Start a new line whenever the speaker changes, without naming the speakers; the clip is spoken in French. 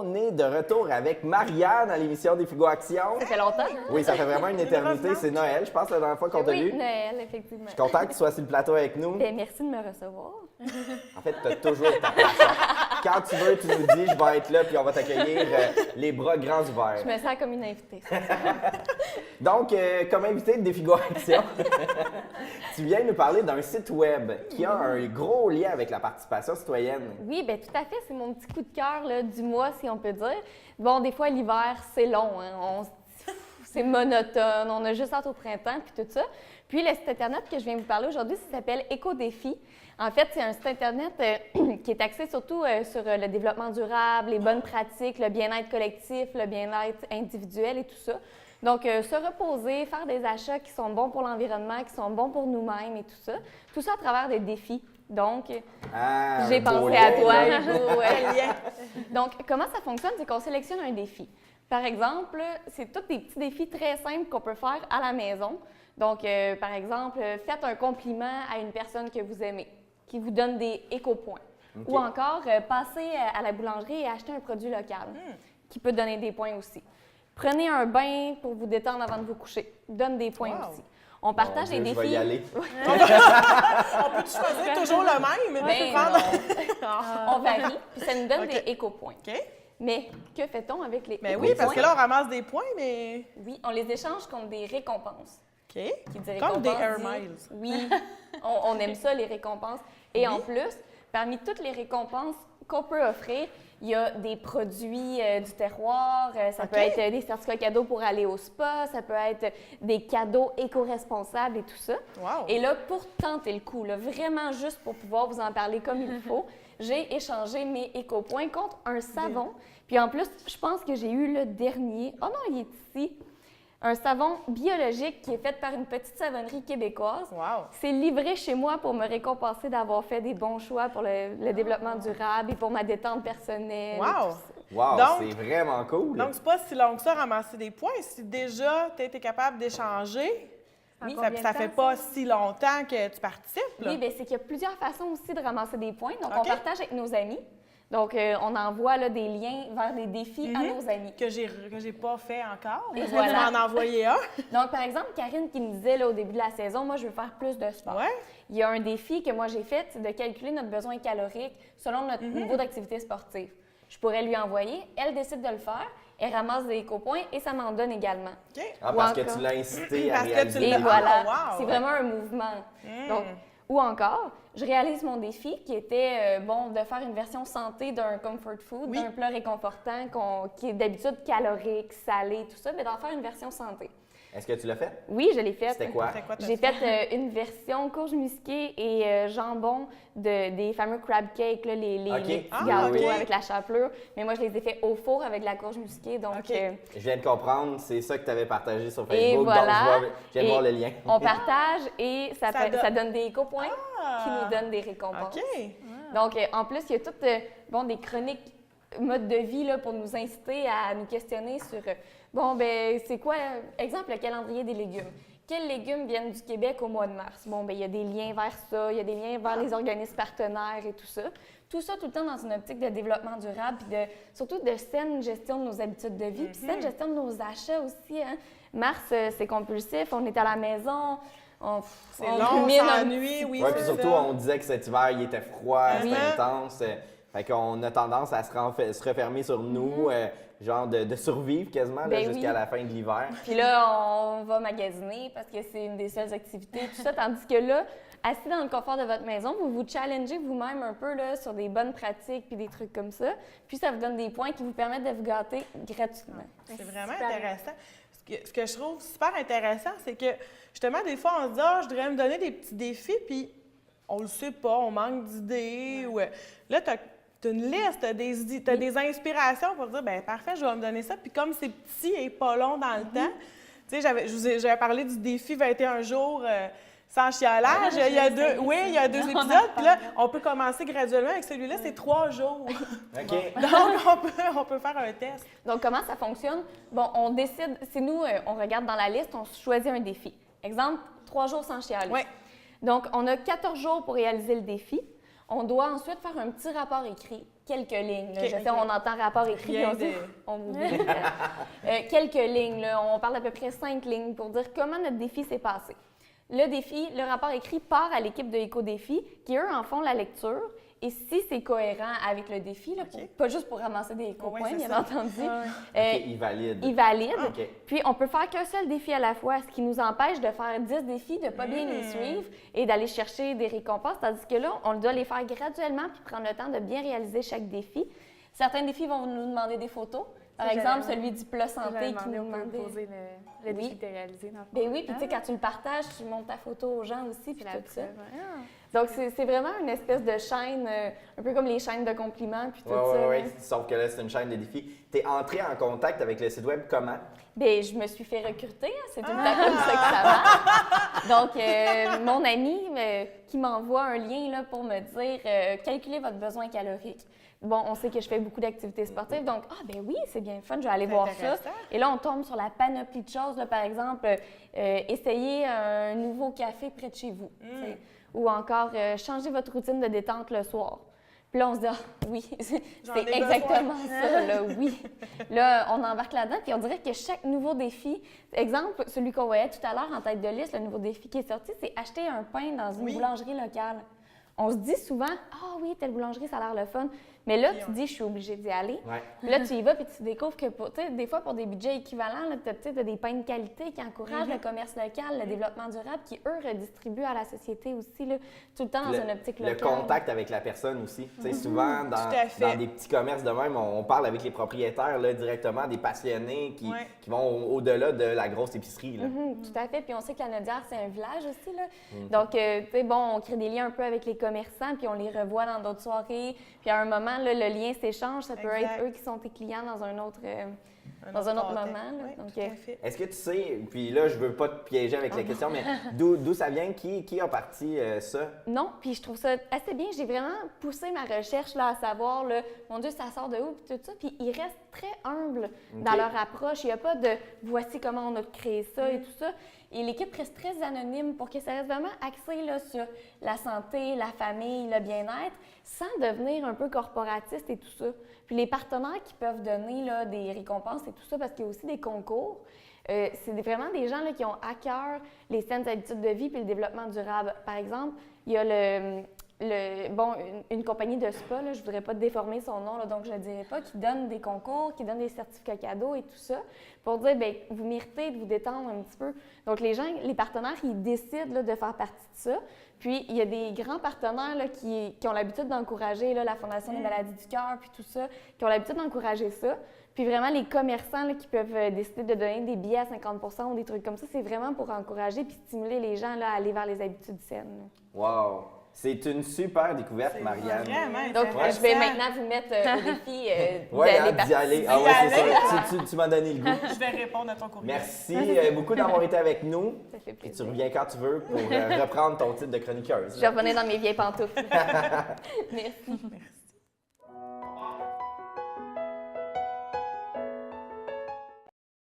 On est de retour avec Marianne à l'émission des Frigo Action.
Ça fait longtemps.
Oui, ça fait vraiment une éternité. C'est Noël, je pense, la dernière fois qu'on t'a
Oui,
vu.
Noël, effectivement.
Je suis content que tu sois sur le plateau avec nous.
Ben, merci de me recevoir.
En fait, tu as toujours ta place. Quand tu veux, tu nous dis, je vais être là, puis on va t'accueillir les bras grands ouverts.
Je me sens comme une invitée.
Donc, comme invité de Défigo Action, tu viens nous parler d'un site web qui a un gros lien avec la participation citoyenne.
Oui, bien tout à fait. C'est mon petit coup de cœur là, du mois, si on peut dire. Bon, des fois, l'hiver, c'est long. Hein. C'est monotone. On a juste hâte au printemps, puis tout ça. Puis, le site Internet que je viens vous parler aujourd'hui, ça s'appelle Éco-Défi. En fait, c'est un site Internet qui est axé surtout sur le développement durable, les bonnes pratiques, le bien-être collectif, le bien-être individuel et tout ça. Donc, se reposer, faire des achats qui sont bons pour l'environnement, qui sont bons pour nous-mêmes et tout ça. Tout ça à travers des défis. Donc, j'ai pensé à toi. Donc, comment ça fonctionne? C'est qu'on sélectionne un défi. Par exemple, c'est tous des petits défis très simples qu'on peut faire à la maison. Donc, par exemple, faites un compliment à une personne que vous aimez, qui vous donne des éco-points. Okay. Ou encore, passez à la boulangerie et achetez un produit local, qui peut donner des points aussi. Prenez un bain pour vous détendre avant de vous coucher, donne des points aussi. On partage les défis.
Je vais y aller.
On peut choisir toujours le même?
On varie, puis ça nous donne des éco-points.
Okay.
Mais que fait-on avec les éco-points?
Oui, parce que là, on ramasse des points, mais...
Oui, on les échange contre des récompenses.
OK.
Comme
des Air Miles.
Oui, on aime ça, les récompenses. Et en plus, parmi toutes les récompenses qu'on peut offrir, il y a des produits du terroir, ça peut être des certificats cadeaux pour aller au spa, ça peut être des cadeaux éco-responsables et tout ça.
Wow.
Et là, pour tenter le coup, là, vraiment juste pour pouvoir vous en parler comme il faut, j'ai échangé mes éco-points contre un savon. Puis en plus, je pense que j'ai eu le dernier. Oh non, il est ici. Un savon biologique qui est fait par une petite savonnerie québécoise.
Wow.
C'est livré chez moi pour me récompenser d'avoir fait des bons choix pour le développement durable et pour ma détente personnelle.
Wow!
Wow, c'est vraiment cool!
Donc, c'est pas si long que ça, ramasser des points. Si déjà, tu as été capable d'échanger, ça fait pas si longtemps que tu participes. Là.
Oui, bien, c'est qu'il y a plusieurs façons aussi de ramasser des points. Donc, on partage avec nos amis. Donc, on envoie là, des liens vers des défis à nos amis.
Que j'ai pas fait encore.
Et
voilà. Tu m'en envoyer un.
Donc, par exemple, Karine qui me disait là, au début de la saison, moi, je veux faire plus de sport.
Ouais.
Il y a un défi que moi, j'ai fait, c'est de calculer notre besoin calorique selon notre niveau d'activité sportive. Je pourrais lui envoyer, elle décide de le faire, elle ramasse des éco-points et ça m'en donne également.
Okay.
Ah, parce que tu l'as incité à réaliser.
Et voilà, c'est vraiment un mouvement. Donc, ou encore, je réalise mon défi qui était de faire une version santé d'un comfort food, d'un plat réconfortant qui est d'habitude calorique, salé, tout ça, mais d'en faire une version santé.
Est-ce que tu l'as fait?
Oui, je l'ai fait.
C'était quoi?
J'ai fait une version courge musquée et jambon des fameux crab cakes, là, les petits gâteaux avec la chapelure. Mais moi, je les ai fait au four avec la courge musquée. Donc,
je viens de comprendre, c'est ça que tu avais partagé sur Facebook.
Et voilà.
Donc, je viens de voir le lien.
On partage et ça donne des éco-points qui nous donnent des récompenses.
Okay.
Donc, en plus, il y a toutes des chroniques mode de vie là, pour nous inciter à nous questionner sur c'est quoi, exemple, le calendrier des légumes. Quels légumes viennent du Québec au mois de mars? Il y a des liens vers ça, il y a des liens vers les organismes partenaires et tout ça. Tout ça tout le temps dans une optique de développement durable, puis surtout de saine gestion de nos habitudes de vie, puis saine gestion de nos achats aussi. Hein? Mars, c'est compulsif, on est à la maison.
C'est long, on s'ennuie, oui,
puis surtout, on disait que cet hiver, il était froid, c'était intense. Fait qu'on a tendance à se refermer sur nous, genre de survivre quasiment jusqu'à la fin de l'hiver.
Puis là, on va magasiner parce que c'est une des seules activités, tout ça. Tandis que là, assis dans le confort de votre maison, vous vous challengez vous-même un peu là, sur des bonnes pratiques puis des trucs comme ça. Puis ça vous donne des points qui vous permettent de vous gâter gratuitement.
C'est vraiment intéressant. Ce que je trouve super intéressant, c'est que justement, des fois, on se dit « je devrais me donner des petits défis », puis on le sait pas, on manque d'idées. Ou là, tu as une liste, tu as des inspirations pour dire, bien, parfait, je vais me donner ça. Puis comme c'est petit et pas long dans le temps, tu sais, j'avais parlé du défi 21 jours sans chialage. Il y a deux épisodes. Puis là, on peut commencer graduellement avec celui-là, c'est 3 jours.
OK.
Donc, on peut faire un test.
Donc, comment ça fonctionne? Bon, on décide, c'est nous, on regarde dans la liste, on choisit un défi. Exemple, 3 jours sans chialer.
Oui.
Donc, on a 14 jours pour réaliser le défi. On doit ensuite faire un petit rapport écrit quelques lignes. Là.
Okay,
Je sais, on entend rapport écrit, puis on dit, on oublie. Quelques lignes, là, on parle d'à peu près 5 lignes pour dire comment notre défi s'est passé. Le défi, le rapport écrit part à l'équipe de Éco-Défi, qui eux en font la lecture. Et si c'est cohérent avec le défi, là, pas juste pour ramasser des éco-points, bien entendu,
il valide.
Il valide. Puis, on peut faire qu'un seul défi à la fois, ce qui nous empêche de faire 10 défis, de ne pas bien les suivre et d'aller chercher des récompenses. Tandis que là, on doit les faire graduellement puis prendre le temps de bien réaliser chaque défi. Certains défis vont nous demander des photos. Par exemple, celui du plat santé qui nous demande
de poser le défi de réaliser.
Ben oui, puis tu sais, quand tu le partages, tu montres ta photo aux gens aussi, puis tout ça. Donc, c'est vraiment une espèce de chaîne, un peu comme les chaînes de compliments, puis tout ça.
Oui, sauf que là, c'est une chaîne de défis. Tu es entrée en contact avec le site web comment?
Bien, je me suis fait recruter, c'est tout le temps comme ça que ça marche. Donc, mon ami qui m'envoie un lien là, pour me dire calculez votre besoin calorique. Bon, on sait que je fais beaucoup d'activités sportives, donc, ben oui, c'est bien fun, je vais aller voir ça. Et là, on tombe sur la panoplie de choses, là, par exemple, essayer un nouveau café près de chez vous, ou encore changer votre routine de détente le soir. Puis là, on se dit, oui, c'est exactement ça, là, oui. Là, on embarque là-dedans, puis on dirait que chaque nouveau défi, exemple, celui qu'on voyait tout à l'heure en tête de liste, le nouveau défi qui est sorti, c'est acheter un pain dans une boulangerie locale. On se dit souvent, ah oui, telle boulangerie, ça a l'air le fun. Mais là, tu te dis, je suis obligée d'y aller. Puis là, tu y vas, puis tu découvres que, des fois, pour des budgets équivalents, tu as des pains de qualité qui encouragent le commerce local, le développement durable, qui, eux, redistribuent à la société aussi, là, tout le temps dans une optique locale.
Le contact avec la personne aussi. Tu sais, souvent, dans des petits commerces de même, on parle avec les propriétaires là, directement, des passionnés qui vont au-delà de la grosse épicerie. Là.
Tout à fait. Puis on sait que la Naudière, c'est un village aussi. Là. Donc, tu sais, bon, on crée des liens un peu avec les commerçants, puis on les revoit dans d'autres soirées. Puis à un moment, là, le lien s'échange. Ça peut être eux qui sont tes clients dans un autre, moment. Là. Donc,
est-ce que tu sais, puis là, je veux pas te piéger avec les questions, mais d'où ça vient? Qui a parti ça?
Non, puis je trouve ça assez bien. J'ai vraiment poussé ma recherche là, à savoir, là, mon Dieu, ça sort de où, puis tout ça. Puis ils restent très humbles dans leur approche. Il n'y a pas de « voici comment on a créé ça » et tout ça. Et l'équipe reste très anonyme pour que ça reste vraiment axé là, sur la santé, la famille, le bien-être, sans devenir un peu corporatiste et tout ça. Puis les partenaires qui peuvent donner là, des récompenses et tout ça, parce qu'il y a aussi des concours, c'est vraiment des gens là, qui ont à cœur les saines habitudes de vie puis le développement durable. Par exemple, il y a une compagnie de spa, là, je ne voudrais pas déformer son nom, là, donc je ne le dirai pas, qui donne des concours, qui donne des certificats cadeaux et tout ça, pour dire, bien, vous méritez de vous détendre un petit peu. Donc, les gens, les partenaires, ils décident là, de faire partie de ça. Puis, il y a des grands partenaires là, qui ont l'habitude d'encourager là, la Fondation des maladies du cœur, puis tout ça, qui ont l'habitude d'encourager ça. Puis vraiment, les commerçants là, qui peuvent décider de donner des billets à 50 % ou des trucs comme ça, c'est vraiment pour encourager puis stimuler les gens là, à aller vers les habitudes saines.
Wow! C'est une super découverte, Marianne.
Donc, je vais maintenant vous mettre au défi
d'y aller. Ah ouais, c'est ça. Tu m'as donné le goût.
Je vais répondre à ton courriel.
Merci beaucoup d'avoir été avec nous.
Ça fait plaisir.
Et tu reviens quand tu veux pour reprendre ton titre de chroniqueuse.
Je revenais dans mes vieilles pantoufles. Merci.
Merci.